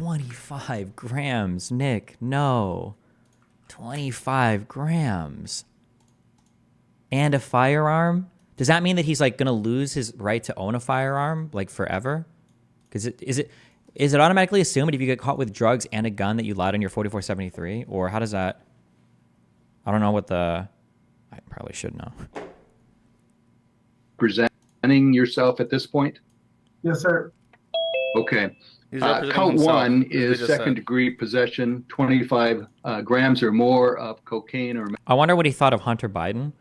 25 grams, Nick. No. 25 grams. And a firearm? Does that mean that he's like going to lose his right to own a firearm like forever? Because is it automatically assumed if you get caught with drugs and a gun that you lied on your 4473? Or how does that? I don't know what the. I probably should know. Presenting yourself at this point? Yes, sir. Okay. Count one is second-degree possession, 25 grams or more of cocaine or. I wonder what he thought of Hunter Biden.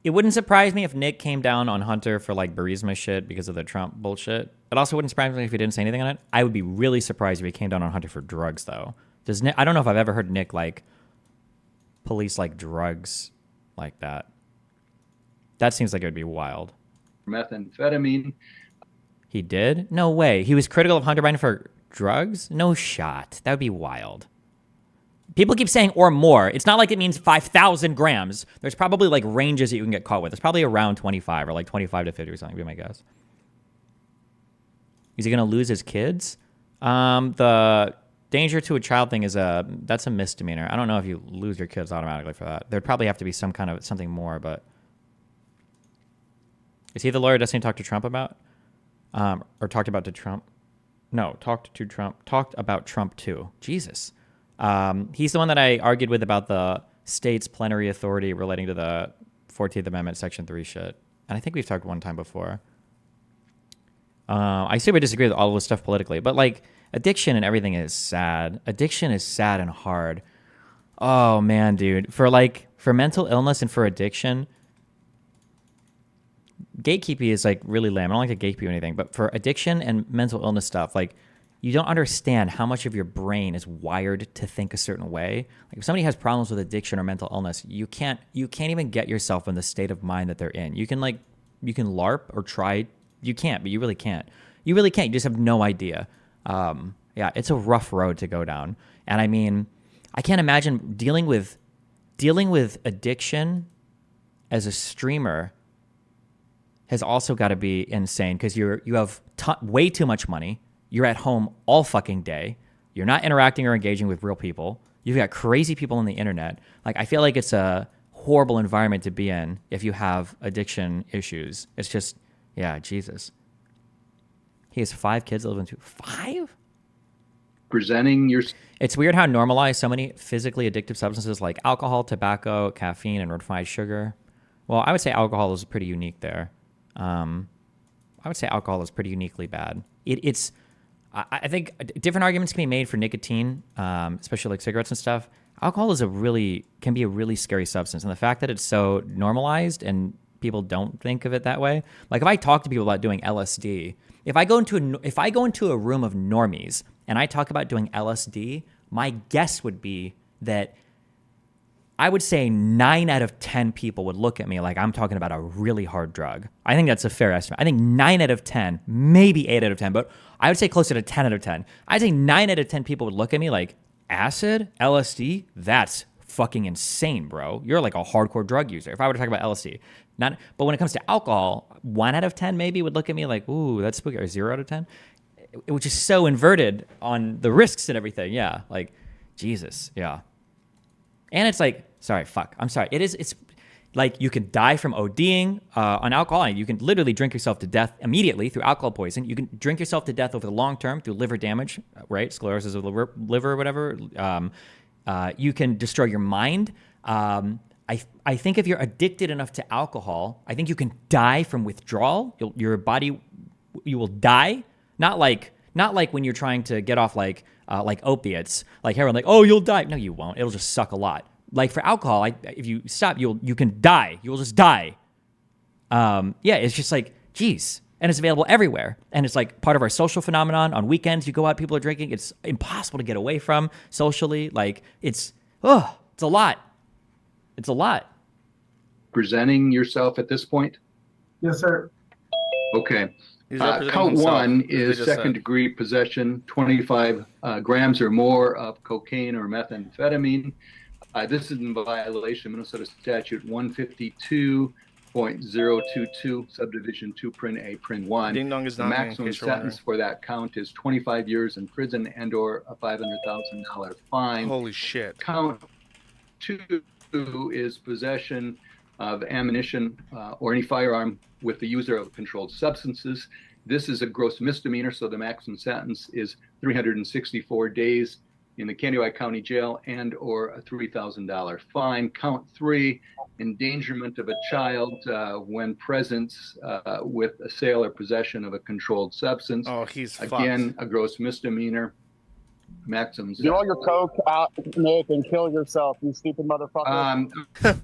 It wouldn't surprise me if Nick came down on Hunter for like Burisma shit because of the Trump bullshit. It also wouldn't surprise me if he didn't say anything on it. I would be really surprised if he came down on Hunter for drugs, though. Does Nick? I don't know if I've ever heard Nick like police like drugs like that. That seems like it would be wild. Methamphetamine. He did? No way. He was critical of Hunter Biden for drugs? No shot. That would be wild. People keep saying or more. It's not like it means 5,000 grams. There's probably like ranges that you can get caught with. It's probably around 25 or like 25 to 50 or something, would be my guess. Is he going to lose his kids? The danger to a child thing that's a misdemeanor. I don't know if you lose your kids automatically for that. There'd probably have to be some kind of something more, but. Is he the lawyer Destiny talked to Trump about? Or talked about to Trump? No, talked to Trump. Talked about Trump too. Jesus. He's the one that I argued with about the state's plenary authority relating to the 14th Amendment, Section 3 shit. And I think we've talked one time before. I say we disagree with all of this stuff politically, but like addiction and everything is sad. Addiction is sad and hard. Oh man, dude. For mental illness and for addiction, gatekeeping is like really lame. I don't like to gatekeep anything, but for addiction and mental illness stuff, like you don't understand how much of your brain is wired to think a certain way. Like if somebody has problems with addiction or mental illness, you can't even get yourself in the state of mind that they're in. You can LARP or try. You can't, but you really can't. You really can't. You just have no idea. Yeah, it's a rough road to go down. And I mean, I can't imagine dealing with addiction as a streamer has also got to be insane because you have way too much money. You're at home all fucking day. You're not interacting or engaging with real people. You've got crazy people on the internet. Like I feel like it's a horrible environment to be in if you have addiction issues. It's just, yeah, Jesus. He has 5 kids that live in 2. 5? Presenting your. It's weird how normalized so many physically addictive substances like alcohol, tobacco, caffeine, and refined sugar. Well, I would say alcohol is pretty unique there. I would say alcohol is pretty uniquely bad. I think different arguments can be made for nicotine, especially like cigarettes and stuff. Alcohol can be a really scary substance. And the fact that it's so normalized and people don't think of it that way. Like if I talk to people about doing LSD, if I go into a room of normies and I talk about doing LSD, my guess would be that I would say 9 out of 10 people would look at me like I'm talking about a really hard drug. I think that's a fair estimate. I think 9 out of 10, maybe 8 out of 10, but I would say closer to 10 out of 10. I'd say 9 out of 10 people would look at me like, acid, LSD, that's fucking insane, bro. You're like a hardcore drug user. If I were to talk about LSD. But when it comes to alcohol, 1 out of 10 maybe would look at me like, ooh, that's spooky, or 0 out of 10, which is so inverted on the risks and everything. Yeah, like, Jesus, yeah. And it's like, I'm sorry. It's like you can die from ODing on alcohol. And you can literally drink yourself to death immediately through alcohol poisoning. You can drink yourself to death over the long term through liver damage, right? Sclerosis of the liver or whatever. You can destroy your mind. I think if you're addicted enough to alcohol, I think you can die from withdrawal. Your body, you will die. Not like when you're trying to get off like opiates, like heroin, like, oh, you'll die. No, you won't. It'll just suck a lot. Like for alcohol, if you stop, you can die. You will just die. Yeah, it's just like, geez. And it's available everywhere. And it's like part of our social phenomenon. On weekends, you go out, people are drinking. It's impossible to get away from socially. Like it's a lot. It's a lot. Presenting yourself at this point? Yes, sir. Okay. Count one is second-degree possession, 25 grams or more of cocaine or methamphetamine. This is in violation of Minnesota Statute 152, .022 subdivision 2 print A print 1. Ding dong is the not maximum sentence for that count is 25 years in prison and or a $500,000 fine. Holy shit. Count 2 is possession of ammunition or any firearm with the user of controlled substances. This is a gross misdemeanor, so the maximum sentence is 364 days in the Candiwai County Jail and or a $3,000 fine. Count 3, endangerment of a child when present with a sale or possession of a controlled substance. Oh, he's again fucked. A gross misdemeanor. Maximum. Get all your coke out, Nick, and kill yourself, you stupid motherfucker.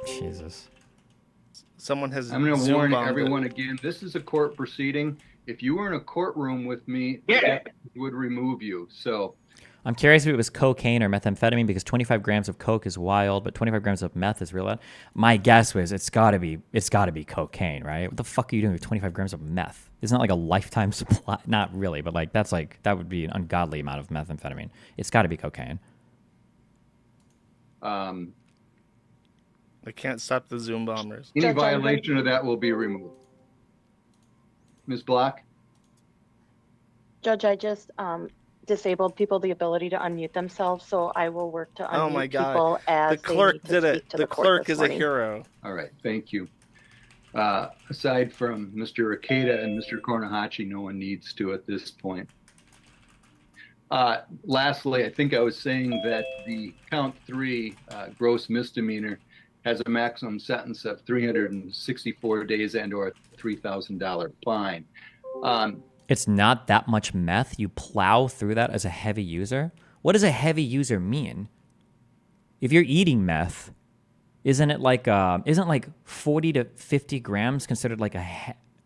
Jesus. Someone has. I'm going to warn everyone again. This is a court proceeding. If you were in a courtroom with me, I would remove you. So I'm curious if it was cocaine or methamphetamine, because 25 grams of coke is wild, but 25 grams of meth is real loud. My guess was it's got to be cocaine, right? What the fuck are you doing with 25 grams of meth? Isn't that like a lifetime supply? Not really, but like that would be an ungodly amount of methamphetamine. It's got to be cocaine. I can't stop the Zoom bombers. Any violation of that will be removed. Ms. Block? Judge, I just disabled people the ability to unmute themselves, so I will work to unmute people as the clerk they need to did it. speak to The court clerk this is a morning. hero. All right, thank you. Aside from Mr. Rekieta and Mr. Kornahachi, no one needs to at this point. Lastly, I think I was saying that the count 3 gross misdemeanor has a maximum sentence of 364 days and or a $3,000 fine. It's not that much meth. You plow through that as a heavy user. What does a heavy user mean? If you're eating meth, isn't like 40 to 50 grams considered like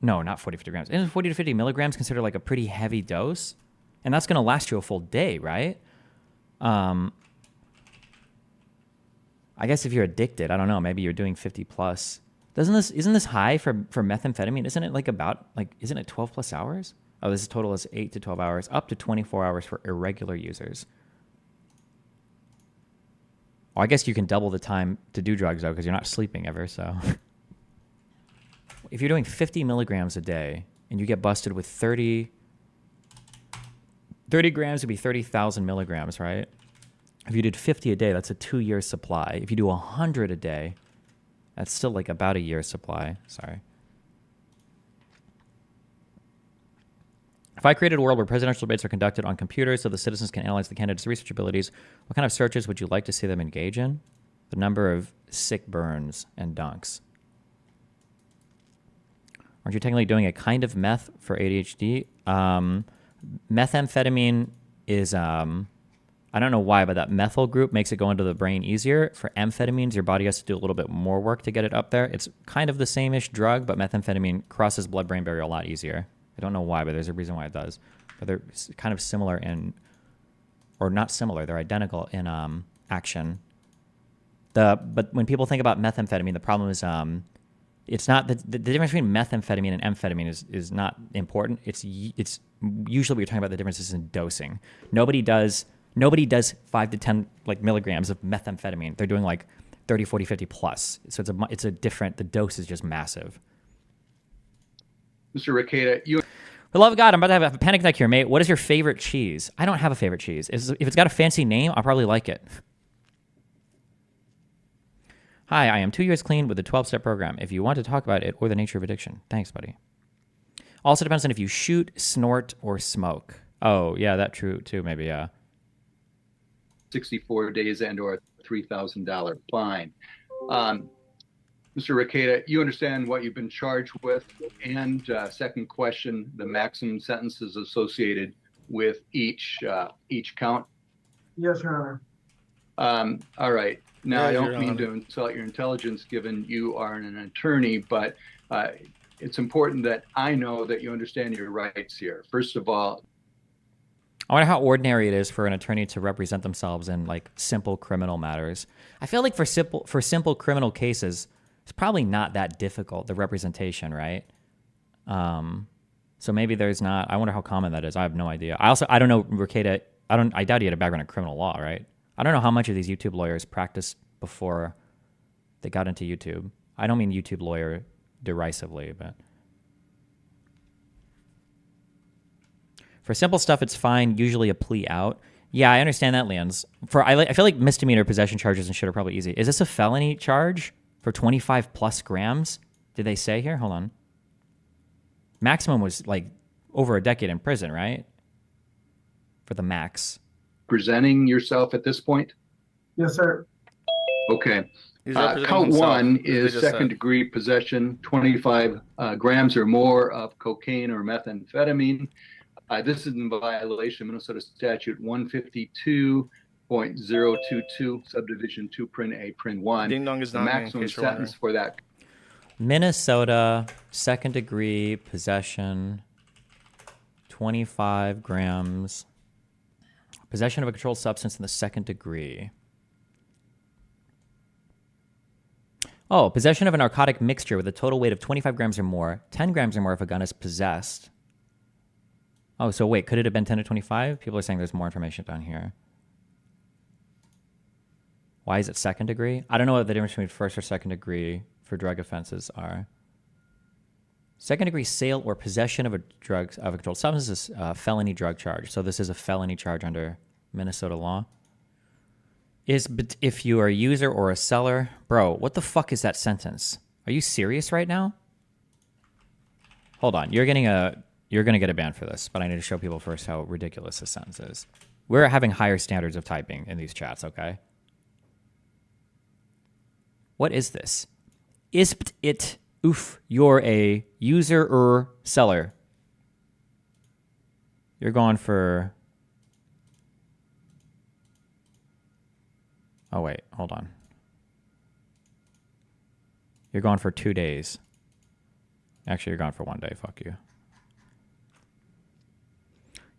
no, not 40 50 grams. Isn't 40 to 50 milligrams considered like a pretty heavy dose? And that's going to last you a full day, right? I guess if you're addicted, I don't know, maybe you're doing 50 plus. Isn't this high for methamphetamine? Isn't it isn't it 12 plus hours? Oh, this is total is 8 to 12 hours, up to 24 hours for irregular users. Well, I guess you can double the time to do drugs though, because you're not sleeping ever, so. If you're doing 50 milligrams a day and you get busted with 30 grams would be 30,000 milligrams, right? If you did 50 a day, that's a 2-year supply. If you do 100 a day, that's still like about a year's supply. Sorry. If I created a world where presidential debates are conducted on computers so the citizens can analyze the candidates' research abilities, what kind of searches would you like to see them engage in? The number of sick burns and dunks. Aren't you technically doing a kind of meth for ADHD? Methamphetamine is, I don't know why, but that methyl group makes it go into the brain easier. For amphetamines, your body has to do a little bit more work to get it up there. It's kind of the same-ish drug, but methamphetamine crosses blood-brain barrier a lot easier. I don't know why, but there's a reason why it does. But they're kind of similar in, or not similar, they're identical in action. But when people think about methamphetamine, the problem is it's not the difference between methamphetamine and amphetamine is not important. It's usually we're talking about the differences in dosing. Nobody does 5 to 10 like milligrams of methamphetamine. They're doing like 30, 40, 50 plus. So it's a different, the dose is just massive. Mr. Rekieta, For the love of God, I'm about to have a panic attack here, mate. What is your favorite cheese? I don't have a favorite cheese. If it's got a fancy name, I'll probably like it. Hi, I am 2 years clean with the 12-step program. If you want to talk about it or the nature of addiction. Thanks, buddy. Also depends on if you shoot, snort, or smoke. Oh, yeah, that's true too, maybe, yeah. 64 days and or a $3,000 fine. Mr. Rekieta, you understand what you've been charged with, and second question, the maximum sentences associated with each count? Yes, Your Honor. All right. Now, Yeah, I don't Your mean Honor. to insult your intelligence, given you are an attorney, but it's important that I know that you understand your rights here. First of all, I wonder how ordinary it is for an attorney to represent themselves in like simple criminal matters. I feel like for simple criminal cases, it's probably not that difficult, the representation, right? So maybe there's not. I wonder how common that is. I have no idea. I don't know, Rekieta. I doubt he had a background in criminal law, right? I don't know how much of these YouTube lawyers practiced before they got into YouTube. I don't mean YouTube lawyer derisively, but for simple stuff, it's fine. Usually a plea out. Yeah, I understand that, Leons. I feel like misdemeanor possession charges and shit are probably easy. Is this a felony charge for 25 plus grams? Did they say here? Hold on. Maximum was like over a decade in prison, right? For the max. Presenting yourself at this point? Yes, sir. Okay. He's representing Count himself, one as they is just second said. degree possession, 25 grams or more of cocaine or methamphetamine. This is in violation of Minnesota statute 152.022, subdivision 2, print A, print 1. Ding dong is The not me, in maximum case you're sentence for that. Minnesota, second degree possession, 25 grams. Possession of a controlled substance in the second degree. Oh, possession of a narcotic mixture with a total weight of 25 grams or more, 10 grams or more if a gun is possessed. Oh, so wait, could it have been 10 to 25? People are saying there's more information down here. Why is it second degree? I don't know what the difference between first or second degree for drug offenses are. Second degree sale or possession of a controlled substance is a felony drug charge. So this is a felony charge under Minnesota law. But if you are a user or a seller, bro, what the fuck is that sentence? Are you serious right now? Hold on, you're gonna get a ban for this, but I need to show people first how ridiculous this sentence is. We're having higher standards of typing in these chats, okay? What is this? Ispt it oof, you're a user or seller. You're going for... Oh, wait, hold on. You're going for 2 days. Actually, you're gone for 1 day. Fuck you.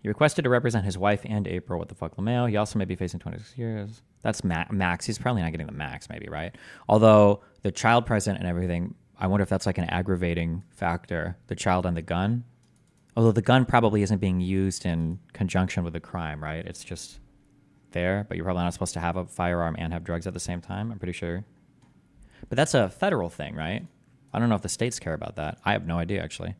He requested to represent his wife and April. What the fuck, LeMayo? He also may be facing 26 years. That's max. He's probably not getting the max, maybe, right? Although the child present and everything, I wonder if that's like an aggravating factor. The child and the gun. Although the gun probably isn't being used in conjunction with the crime, right? It's just there, but you're probably not supposed to have a firearm and have drugs at the same time, I'm pretty sure. But that's a federal thing, right? I don't know if the states care about that. I have no idea, actually.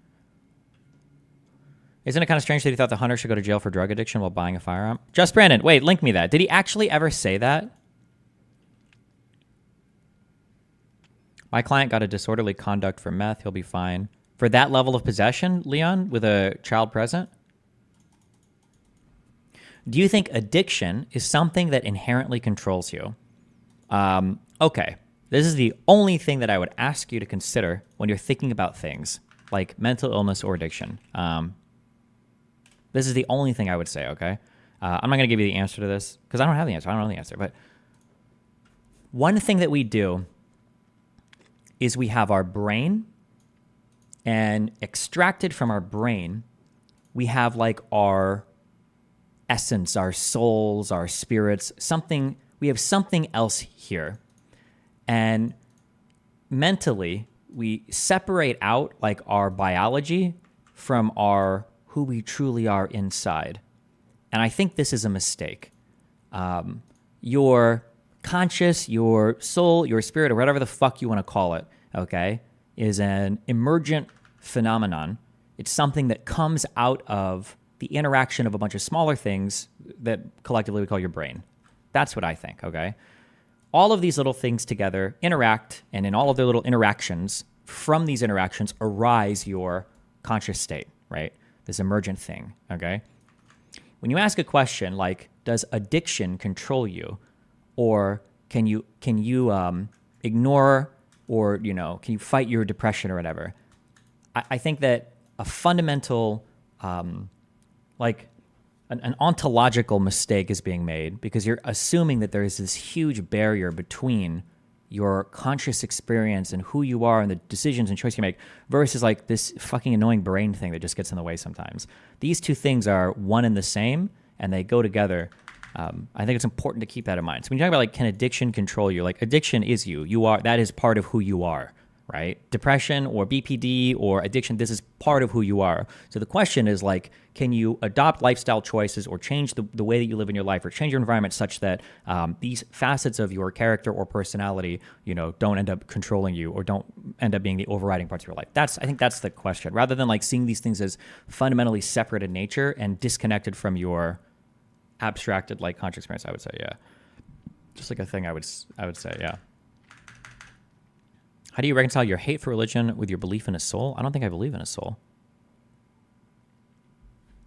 Isn't it kind of strange that he thought the hunter should go to jail for drug addiction while buying a firearm? Just Brandon, wait, link me that. Did he actually ever say that? My client got a disorderly conduct for meth. He'll be fine. For that level of possession, Leon, with a child present? Do you think addiction is something that inherently controls you? Okay. This is the only thing that I would ask you to consider when you're thinking about things like mental illness or addiction. This is the only thing I would say, okay? I'm not going to give you the answer to this because I don't have the answer. I don't know the answer. But one thing that we do is we have our brain, and extracted from our brain, we have like our essence, our souls, our spirits, something. We have something else here. And mentally, we separate out like our biology from our who we truly are inside. And I think this is a mistake. Your conscious, your soul, your spirit, or whatever the fuck you want to call it, okay, is an emergent phenomenon. It's something that comes out of the interaction of a bunch of smaller things that collectively we call your brain. That's what I think, okay? All of these little things together interact, and in all of their little interactions, from these interactions arise your conscious state, right? This emergent thing, okay? When you ask a question like, does addiction control you? Or can you ignore, or, you know, can you fight your depression or whatever? I think that a fundamental, like an ontological mistake is being made because you're assuming that there is this huge barrier between your conscious experience and who you are and the decisions and choices you make versus like this fucking annoying brain thing that just gets in the way sometimes. These two things are one and the same, and they go together. I think it's important to keep that in mind. So when you talk about like, can addiction control you? Like, addiction is you. You are, that is part of who you are. right? Depression or BPD or addiction, this is part of who you are. So the question is like, can you adopt lifestyle choices or change the way that you live in your life or change your environment such that these facets of your character or personality, don't end up controlling you or don't end up being the overriding parts of your life? I think that's the question, rather than like seeing these things as fundamentally separate in nature and disconnected from your abstracted like conscious experience. I would say, yeah. Just like a thing I would say, yeah. How do you reconcile your hate for religion with your belief in a soul? I don't think I believe in a soul.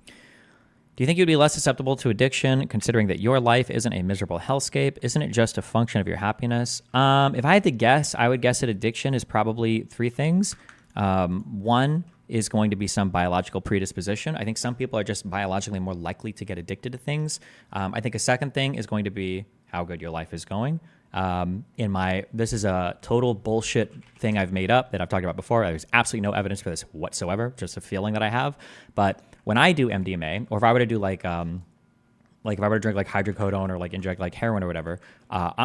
Do you think you'd be less susceptible to addiction, considering that your life isn't a miserable hellscape? Isn't it just a function of your happiness? If I had to guess, I would guess that addiction is probably three things. One is going to be some biological predisposition. I think some people are just biologically more likely to get addicted to things. I think a second thing is going to be how good your life is going. This is a total bullshit thing I've made up that I've talked about before. There's absolutely no evidence for this whatsoever, just a feeling that I have. But when I do MDMA, or if I were to do like if I were to drink like hydrocodone or like inject like heroin or whatever,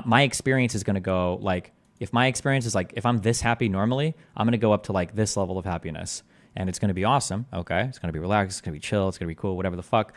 my experience is going to go like, if my experience is like, if I'm this happy normally, I'm going to go up to like this level of happiness. And it's going to be awesome, okay? It's going to be relaxed, it's going to be chill, it's going to be cool, whatever the fuck.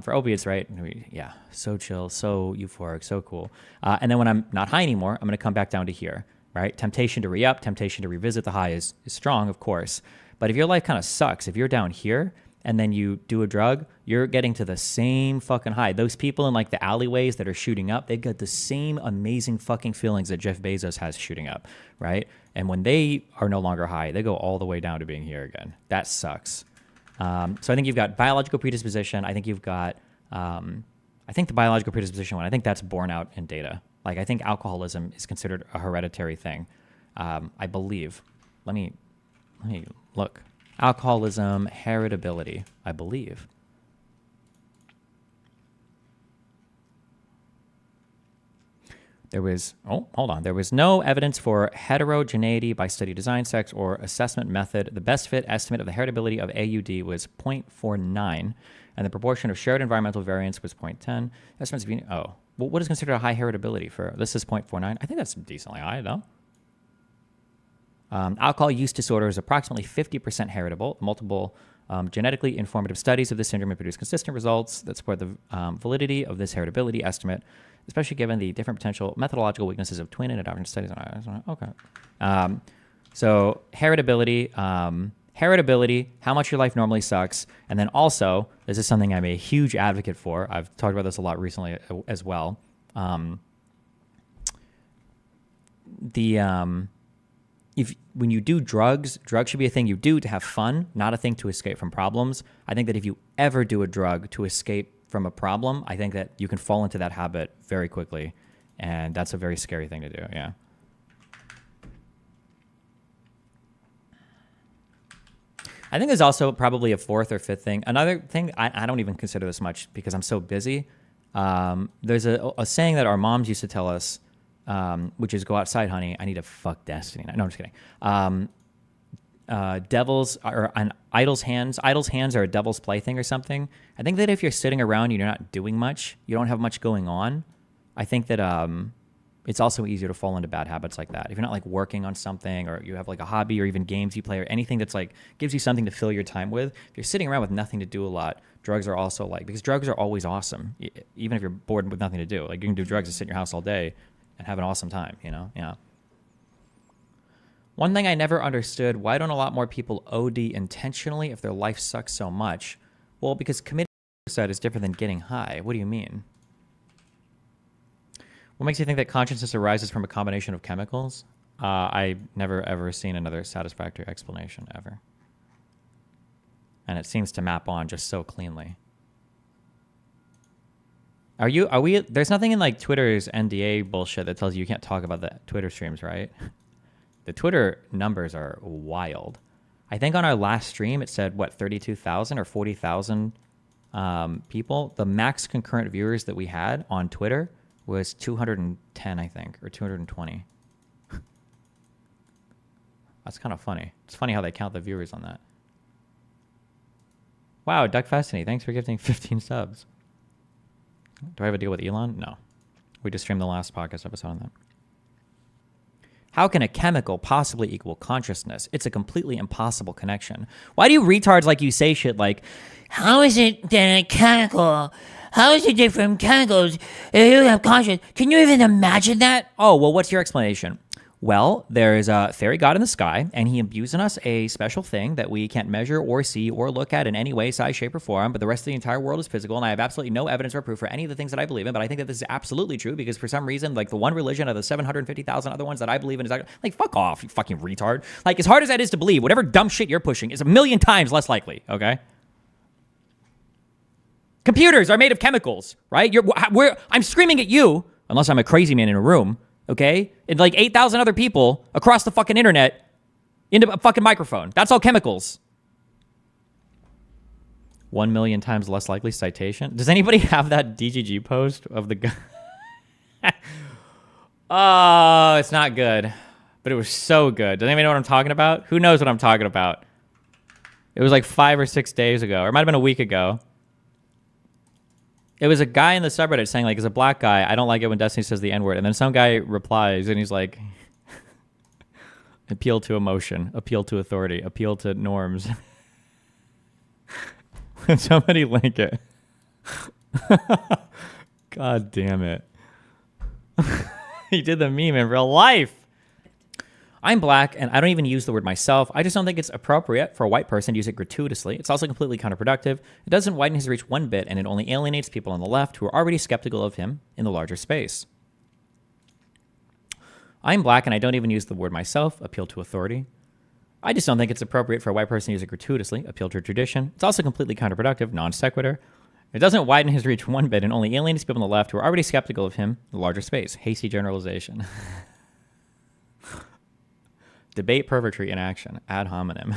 For opiates, right? Yeah, so chill, so euphoric, so cool. And then when I'm not high anymore, I'm going to come back down to here, right? Temptation to re-up, temptation to revisit the high is strong, of course. But if your life kind of sucks, if you're down here and then you do a drug, you're getting to the same fucking high. Those people in like the alleyways that are shooting up, they've got the same amazing fucking feelings that Jeff Bezos has shooting up, right? And when they are no longer high, they go all the way down to being here again. That sucks. So I think you've got biological predisposition. I think you've got, I think the biological predisposition one, I think that's borne out in data. Like I think alcoholism is considered a hereditary thing. I believe. Let me look. Alcoholism, heritability, I believe. There was no evidence for heterogeneity by study design, sex, or assessment method. The best fit estimate of the heritability of AUD was 0.49, and the proportion of shared environmental variance was 0.10. Estimates being, what is considered a high heritability for, this is 0.49. I think that's decently high, though. Alcohol use disorder is approximately 50% heritable. Multiple genetically informative studies of this syndrome have produced consistent results that support the validity of this heritability estimate, especially given the different potential methodological weaknesses of twin and adoption studies. Okay. So heritability, how much your life normally sucks. And then also, this is something I'm a huge advocate for. I've talked about this a lot recently as well. When you do drugs should be a thing you do to have fun, not a thing to escape from problems. I think that if you ever do a drug to escape from a problem, I think that you can fall into that habit very quickly. And that's a very scary thing to do, yeah. I think there's also probably a fourth or fifth thing. Another thing, I don't even consider this much because I'm so busy. There's a saying that our moms used to tell us, which is go outside, honey. I need to fuck destiny. No, I'm just kidding. Devils are an idle's hands. Idle's hands are a devil's plaything or something. I think that if you're sitting around and you're not doing much, you don't have much going on, I think that it's also easier to fall into bad habits like that. If you're not like working on something or you have like a hobby or even games you play or anything that's like gives you something to fill your time with, if you're sitting around with nothing to do a lot, drugs are also like, because drugs are always awesome. Even if you're bored with nothing to do, like you can do drugs and sit in your house all day and have an awesome time, Yeah. One thing I never understood, why don't a lot more people OD intentionally if their life sucks so much? Well, because committing suicide is different than getting high. What do you mean? What makes you think that consciousness arises from a combination of chemicals? I've never ever seen another satisfactory explanation ever. And it seems to map on just so cleanly. Are we, there's nothing in like Twitter's NDA bullshit that tells you can't talk about the Twitter streams, right? The Twitter numbers are wild. I think on our last stream, it said, 32,000 or 40,000 people. The max concurrent viewers that we had on Twitter was 210, I think, or 220. That's kind of funny. It's funny how they count the viewers on that. Wow, Duck Festiny, thanks for gifting 15 subs. Do I have a deal with Elon? No. We just streamed the last podcast episode on that. How can a chemical possibly equal consciousness? It's a completely impossible connection. Why do you retards like you say shit like, how is it that a chemical, how is it different from chemicals if you have consciousness? Can you even imagine that? Oh, well, what's your explanation? Well, there is a fairy god in the sky, and he imbues in us a special thing that we can't measure or see or look at in any way, size, shape, or form, but the rest of the entire world is physical, and I have absolutely no evidence or proof for any of the things that I believe in, but I think that this is absolutely true because for some reason, like the one religion of the 750,000 other ones that I believe in is like, fuck off, you fucking retard. Like, as hard as that is to believe, whatever dumb shit you're pushing is a million times less likely, okay? Computers are made of chemicals, right? I'm screaming at you, unless I'm a crazy man in a room, okay? And like 8,000 other people across the fucking internet into a fucking microphone. That's all chemicals. 1 million times less likely citation. Does anybody have that DGG post of the guy? Oh, it's not good. But it was so good. Does anybody know what I'm talking about? Who knows what I'm talking about? It was like 5 or 6 days ago. Or it might have been a week ago. It was a guy in the subreddit saying, like, as a black guy, I don't like it when Destiny says the N-word. And then some guy replies, and he's like, appeal to emotion, appeal to authority, appeal to norms. Somebody link it. God damn it. He did the meme in real life. I'm black, and I don't even use the word myself. I just don't think it's appropriate for a white person to use it gratuitously. It's also completely counterproductive. It doesn't widen his reach one bit, and it only alienates people on the left who are already skeptical of him in the larger space. I'm black, and I don't even use the word myself, appeal to authority. I just don't think it's appropriate for a white person to use it gratuitously, appeal to tradition. It's also completely counterproductive, non sequitur. It doesn't widen his reach one bit, and only alienates people on the left who are already skeptical of him in the larger space. Hasty generalization. Debate pervertry in action. Ad hominem.